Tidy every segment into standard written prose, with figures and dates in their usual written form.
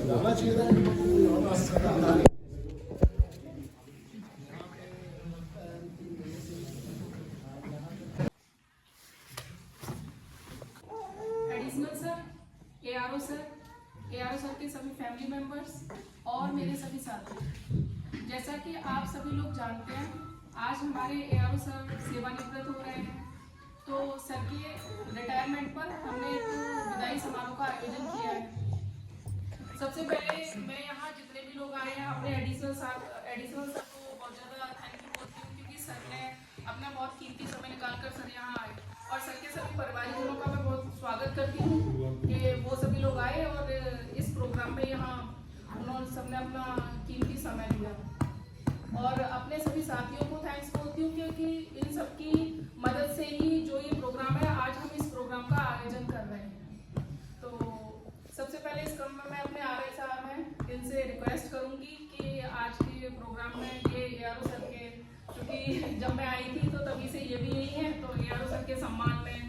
Additional sir, ARO sir के सभी family members और मेरे सभी साथी, जैसा कि आप सभी लोग जानते हैं, आज हमारे एआरओ सर सेवानिवृत्त हो रहे हैं। तो सर के रिटायरमेंट पर हमने एक विदाई समारोह का आयोजन किया है। सबसे पहले मैं यहाँ जितने भी लोग आए हैं अपने एडिशनल सर को बहुत ज़्यादा थैंक यू बोलती हूँ, क्योंकि सर ने अपना बहुत कीमती समय निकाल कर सर यहाँ आए, और सर के सभी परिवारजनों का मैं बहुत स्वागत करती हूँ कि वो सभी लोग आए और इस प्रोग्राम में यहाँ उन्होंने सबने अपना कीमती समय दिया। और अपने सभी साथियों को थैंक्स बोलती हूँ, क्योंकि इन सबकी मदद से ही जो ये प्रोग्राम है, आज हम इस प्रोग्राम का आयोजन कर रहे हैं। तो सबसे पहले इस क्रम में मैं अपने आरआई साहब हैं, इनसे रिक्वेस्ट करूंगी कि आज के प्रोग्राम में ये एआरओ सर के, क्योंकि जब मैं आई थी तो तभी से ये भी यही है, तो एआरओ सर के सम्मान में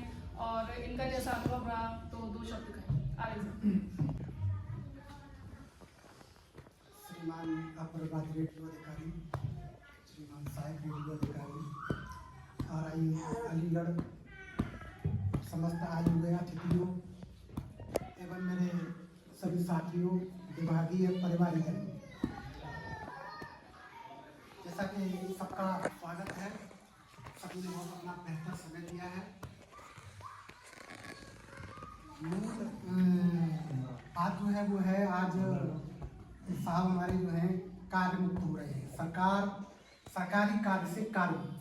और इनका जैसा अनुभव रहा, तो 2 शब्द कहें आरआई साहब। श्रीमान अपर रेडियो अधिकारी, श्रीमान सहायक रेडियो अधिकारी, आरआई अलीगढ़, समस्त आए हुए अतिथियों एवं मेरे सभी साथियों, विभागीय परिवारजन, जैसा कि सबका स्वागत है, सभी ने बहुत अपना बेहतर समय दिया है। आज जो है वो है, आज साहब हमारे जो है कार्य मुक्त हो रहे हैं, सरकारी कार्य से कार्य मुक्त।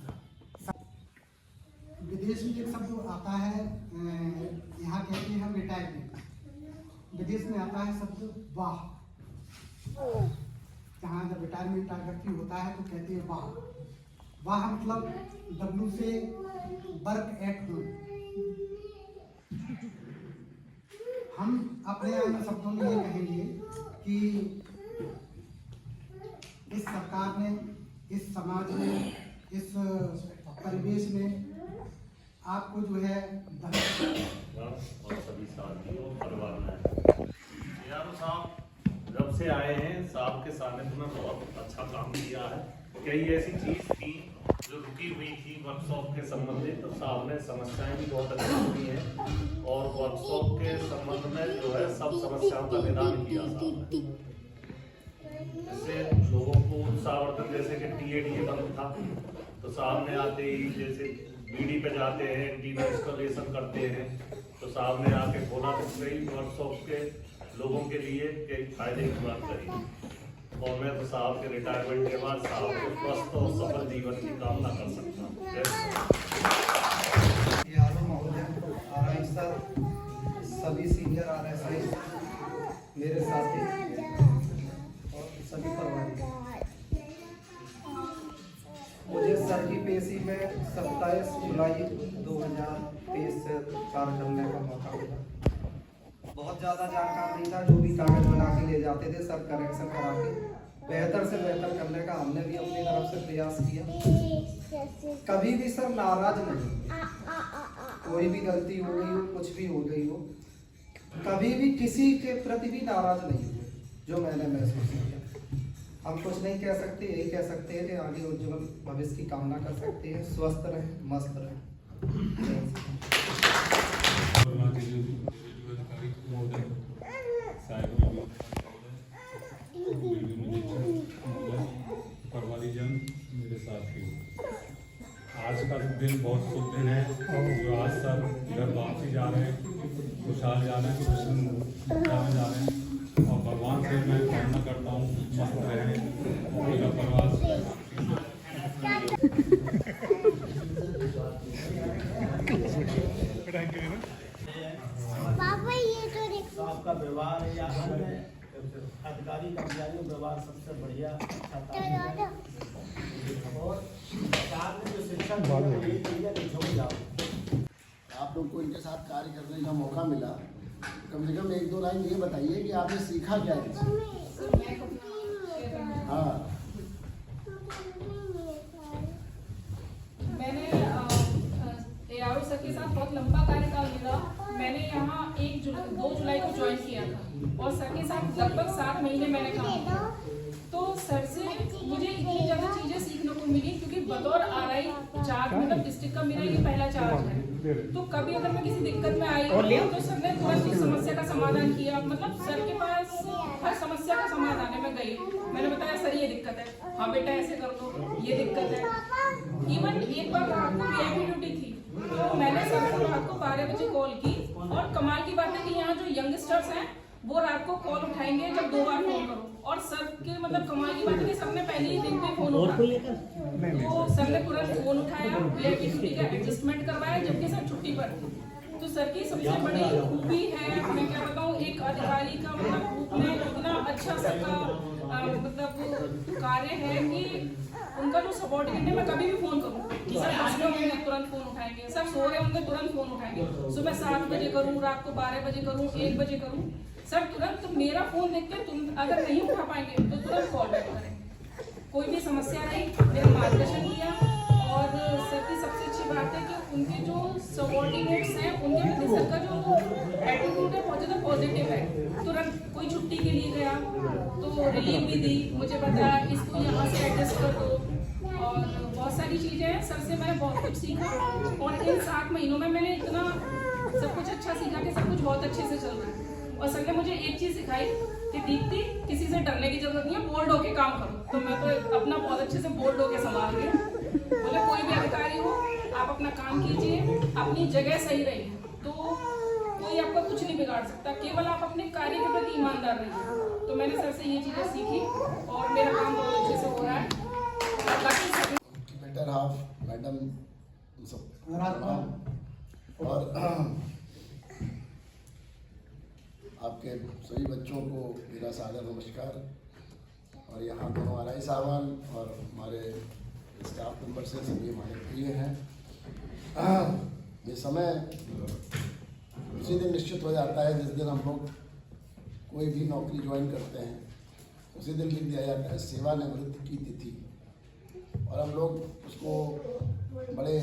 विदेश में एक शब्द आता है, यहाँ कहते हैं हम रिटायरमेंट, विदेश में आता है शब्द वाह। जहाँ जब रिटायरमेंट व्यक्ति होता है तो कहते हैं वाह। वाह मतलब W से वर्क एट होम। हम अपने अन्य शब्दों में ये कहेंगे कि इस सरकार ने, इस समाज में, इस परिवेश में आपको जो है और सभी साथियों परिवार में एआरओ साहब जब से आए हैं, साहब के सानिध्य में बहुत अच्छा काम किया है। कई ऐसी चीज थी जो रुकी हुई थी वर्कशॉप के संबंधित, तो साहब ने समस्याएं भी बहुत अच्छी हुई हैं और वर्कशॉप के संबंध में जो है सब समस्याओं का निदान किया साहब ने। जैसे लोगों को उत्साहवर्धन, जैसे कि टीएडीए बंद था, तो साहब ने आते ही जैसे बीडी पे जाते हैं, एंटीना इंस्टॉलेशन करते हैं, तो साहब ने आके बोला तो कई वर्कशॉप के लोगों के लिए कई फायदे की बात करी। और मैं तो साहब के रिटायरमेंट के बाद साहब के स्वस्थ और सफल जीवन की कामना कर सकता हूँ। आरआई सर, सभी सीनियर आरएसआई, मेरे साथी और सभी परिवार, मुझे सर की पेशी में 27 जुलाई 2023 से कार्य करने का मौका मिला। बहुत ज़्यादा जानकार नहीं था, जो भी कागज बना के ले जाते थे सर करेक्शन करा के बेहतर से बेहतर करने का हमने भी अपनी तरफ से प्रयास किया। कभी भी सर नाराज नहीं, कोई भी गलती हो गई हो, कुछ भी हो गई हो, कभी भी किसी के प्रति भी नाराज नहीं हुए, जो मैंने महसूस किया। हम कुछ नहीं कह सकते, यही कह सकते हैं कि आगे उज्जवल भविष्य की कामना कर सकते हैं। स्वस्थ रहें, मस्त रहें। परिवारीजन, मेरे साथी, आज का दिन बहुत शुभ दिन है। जो आज सर घर वापसी जा रहे हैं, खुशहाल जा रहे हैं, खुश जा रहे हैं, और भगवान से मैं कामना करता हूँ मस्त रहे पूरा प्रवास। आपका व्यवहार या अधिकारी कर्मचारियों व्यवहार सबसे बढ़िया अच्छा था, और सरकार ने जो शिक्षा आप लोग को इनके साथ कार्य करने का मौका मिला, कम से कम 1-2 लाइन ये बताइए कि आपने सीखा क्या है। हाँ, मैंने एआरओ सर के साथ सर बहुत लंबा कार्यकाल मिला। मैंने यहाँ 2 जुलाई को ज्वाइन किया था और सर के साथ लगभग 7 महीने मैंने काम किया। तो सर से मुझे इतनी ज़्यादा चीज़ें सीखने को मिली, क्योंकि बतौर RI चार्ज मतलब डिस्ट्रिक्ट का मेरा ये पहला चार्ज है। तो कभी अगर मैं किसी दिक्कत में आई तो सर ने तुरंत उस समस्या का समाधान किया। मतलब सर के पास हर समस्या का समाधान है। मैं गई, मैंने बताया सर ये दिक्कत है, हाँ बेटा ऐसे कर दो, ये दिक्कत है। इवन एक बार रात को VIP ड्यूटी थी, तो मैंने सर को रात को 12 बजे कॉल की। और कमाल की बात है कि यहाँ जो यंगस्टर्स हैं वो रात को कॉल उठाएंगे जब 2 बार फोन करो। और सर के मतलब कमाल की बात है कि सर ने पहले ही दिन पे फोन उठाया, तो सर ने तुरंत फोन उठाया, VIP ड्यूटी का एडजस्टमेंट करवाया, जबकि सर छुट्टी पर थी। तो सर की सबसे बड़ी खूबी है, मैं क्या बताऊँ, एक अधिकारी का मतलब रूप में इतना अच्छा सर का मतलब कार्य है कि उनका जो सबॉर्डिनेट है, मैं कभी भी फोन करूँ सर आगे होंगे तुरंत फोन उठाएंगे, सर सो रहे होंगे तुरंत फोन उठाएंगे, सुबह 7 बजे करूँ, रात को 12 बजे करूँ, 1 बजे करूँ, सर तुरंत मेरा फोन देख के तुरंत अगर नहीं उठा पाएंगे तो तुरंत कॉल बैक करें। कोई भी समस्या रही मेरा मार्गदर्शन किया। और सर की सबसे अच्छी बात है कि उनके जो सबॉर्डिनेट्स हैं उनके प्रति सर का जो एटीट्यूड है बहुत ज़्यादा पॉजिटिव है। तुरंत कोई छुट्टी के लिए गया तो रिलीव भी दी, मुझे बताया इसको यहाँ से एडजस्ट कर दो, और बहुत सारी चीज़ें हैं। सर से मैंने बहुत कुछ सीखा और इन 7 महीनों में मैंने इतना सब कुछ अच्छा सीखा कि सब कुछ बहुत अच्छे से चल रहा है। और सर ने मुझे एक चीज़ सिखाई कि दीप्ति किसी से डरने की जरूरत नहीं है, बोल्ड होके काम करो। तो मैं तो अपना बहुत अच्छे से बोल्ड होके संभाल रही हूँ। बोले कोई भी अधिकारी हो आप अपना काम कीजिए, अपनी जगह सही रहिए, तो कोई आपका कुछ नहीं बिगाड़ सकता, केवल आप अपने कार्य के प्रति ईमानदार रहिए। तो मैंने सर से ये चीज़ें सीखी और मेरा काम बहुत अच्छे से हो रहा है। और बाकी बेटर हाफ मैडम सब और आपके सभी बच्चों को मेरा सादर नमस्कार। और यहाँ दोनों RI साहबान और हमारे स्टाफ मेंबर से सभी हमारे प्रिय हैं। ये समय उसी दिन निश्चित हो जाता है जिस दिन हम लोग कोई भी नौकरी ज्वाइन करते हैं, उसी दिन लिख दिया जाता है सेवानिवृत्त की तिथि, और हम लोग उसको बड़े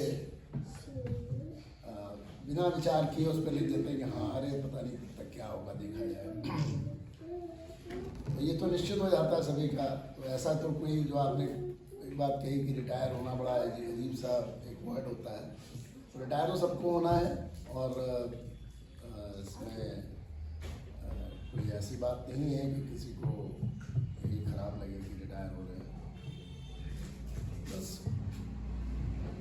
बिना विचार किए उस पर लिख देते हैं कि हाँ अरे पता नहीं तक क्या होगा देखा जाएगा। तो ये तो निश्चित हो जाता है सभी का। तो ऐसा तो कोई जो आपने एक बात कही कि रिटायर होना बड़ा अजीब सा एक वर्ड होता है, तो रिटायर तो सबको होना है। और इसमें कोई ऐसी बात नहीं है कि किसी को ये खराब लगे कि रिटायर हो रहे हैं। बस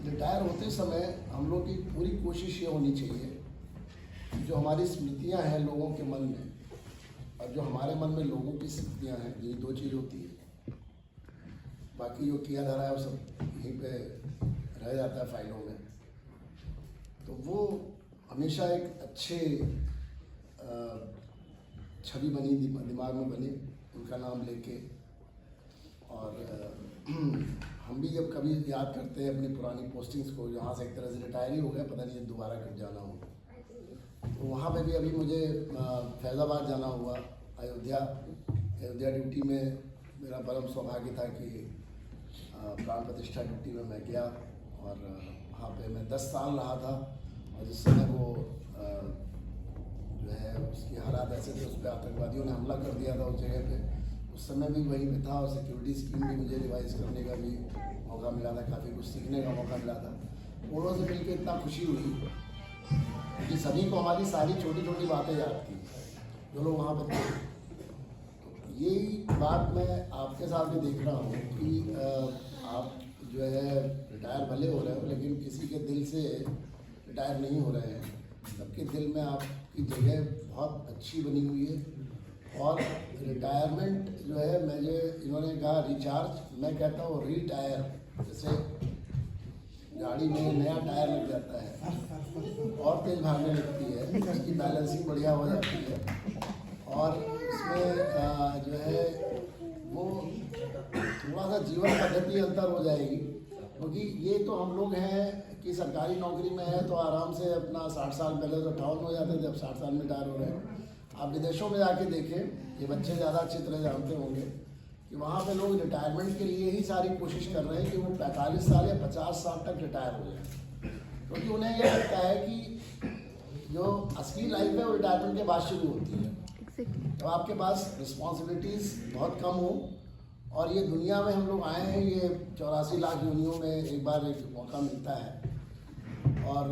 रिटायर होते समय हम लोग की पूरी कोशिश ये होनी चाहिए जो हमारी स्मृतियां हैं लोगों के मन में, और जो हमारे मन में लोगों की स्मृतियां हैं, ये 2 चीज़ होती है। बाकी जो किया जा रहा है वो सब यहीं पे रह जाता है फाइलों में। तो वो हमेशा एक अच्छे छवि बनी दिमाग में बनी उनका नाम लेके। और हम भी जब कभी याद करते हैं अपनी पुरानी पोस्टिंग्स को, यहाँ से एक तरह से रिटायर ही हो गया, पता नहीं दोबारा कब जाना हो। तो वहाँ पे भी अभी मुझे फैज़ाबाद जाना हुआ, अयोध्या ड्यूटी में मेरा परम सौभाग्य था कि प्राण प्रतिष्ठा ड्यूटी में मैं गया। और वहाँ पे मैं 10 साल रहा था, और जिस समय वो जो है उसकी हालात ऐसे थे, उस पर आतंकवादियों ने हमला कर दिया था उस जगह पे, उस समय भी वहीं पे था। और सिक्योरिटी स्कीम भी मुझे रिवाइज करने का भी मौका मिला था, काफ़ी कुछ सीखने का मौका मिला था। उन से मिलकर इतना खुशी हुई कि सभी को हमारी सारी छोटी छोटी बातें याद थी जो लोग वहाँ पर थे। तो यही बात मैं आपके साथ भी देख रहा हूँ कि आप जो है रिटायर भले हो रहे हो, लेकिन किसी के दिल से रिटायर नहीं हो रहे हैं। सबके दिल में आपकी जगह बहुत अच्छी बनी हुई है। और रिटायरमेंट जो है, मुझे इन्होंने कहा रिचार्ज, मैं कहता हूँ रिटायर। जैसे गाड़ी में नया टायर लग जाता है और तेज भागने लगती है, इसकी बैलेंसिंग बढ़िया हो जाती है। और इसमें जो है वो थोड़ा सा जीवन पद्धति अंतर हो जाएगी, क्योंकि ये तो हम लोग हैं कि सरकारी नौकरी में है तो आराम से अपना 60 साल, पहले तो 58 हो जाते थे, अब 60 साल में रिटायर हो रहे हैं। आप विदेशों में जाके देखें, ये बच्चे ज़्यादा अच्छी तरह जानते होंगे कि वहाँ पे लोग रिटायरमेंट के लिए ही सारी कोशिश कर रहे हैं कि वो 45 साल या 50 साल तक रिटायर हो जाए। क्योंकि उन्हें ये लगता है कि जो असली लाइफ है वो रिटायरमेंट के बाद शुरू होती है। तो आपके पास रिस्पॉन्सिबिलिटीज़ बहुत कम हो और ये दुनिया में हम लोग आए हैं, ये 84 लाख यूनियों में एक बार एक मौका मिलता है और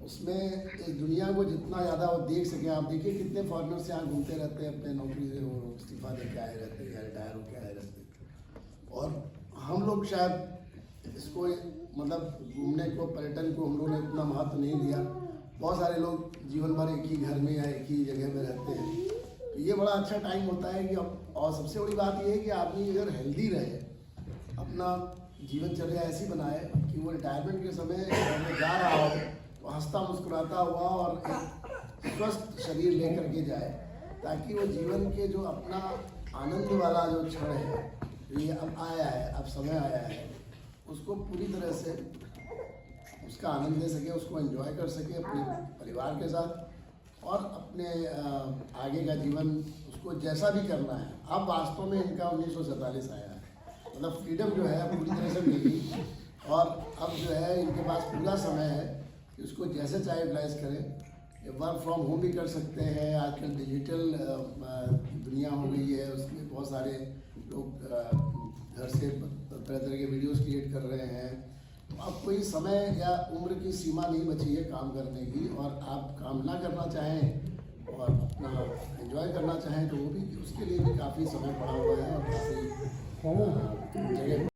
उसमें इस दुनिया को जितना ज़्यादा वो देख सकें। आप देखिए कितने फॉरेनर्स यहाँ घूमते रहते हैं, अपने नौकरी से वो इस्तीफा दे के आए रहते हैं या रिटायर होके आए रहते हैं। और हम लोग शायद इसको मतलब घूमने को, पर्यटन को हम लोगों ने इतना महत्व नहीं दिया। बहुत सारे लोग जीवन भर एक ही घर में या एक ही जगह में रहते हैं, तो ये बड़ा अच्छा टाइम होता है कि और सबसे बड़ी बात ये है कि आदमी अगर हेल्दी रहे, अपना जीवनचर्या ऐसी बनाए कि वो रिटायरमेंट के समय में जा रहा हो तो हंसता मुस्कुराता हुआ और एक स्वस्थ शरीर लेकर के जाए, ताकि वो जीवन के जो अपना आनंद वाला जो क्षण है, जो ये अब आया है, अब समय आया है, उसको पूरी तरह से उसका आनंद ले सके, उसको एंजॉय कर सके अपने परिवार के साथ और अपने आगे का जीवन उसको जैसा भी करना है। अब वास्तव में इनका 1947 आया है, मतलब फ्रीडम जो है पूरी तरह से मिली और अब जो है इनके पास पूरा समय है कि उसको जैसे चाहे यूटिलाइज करें। वर्क फ्रॉम होम भी कर सकते हैं, आजकल डिजिटल दुनिया हो गई है, उसमें बहुत सारे लोग घर से तरह तरह के वीडियोस क्रिएट कर रहे हैं। तो अब कोई समय या उम्र की सीमा नहीं बची है काम करने की, और आप काम ना करना चाहें और अपना एंजॉय करना चाहें तो वो भी, उसके लिए भी काफ़ी समय पड़ा हुआ है और काफ़ी जगह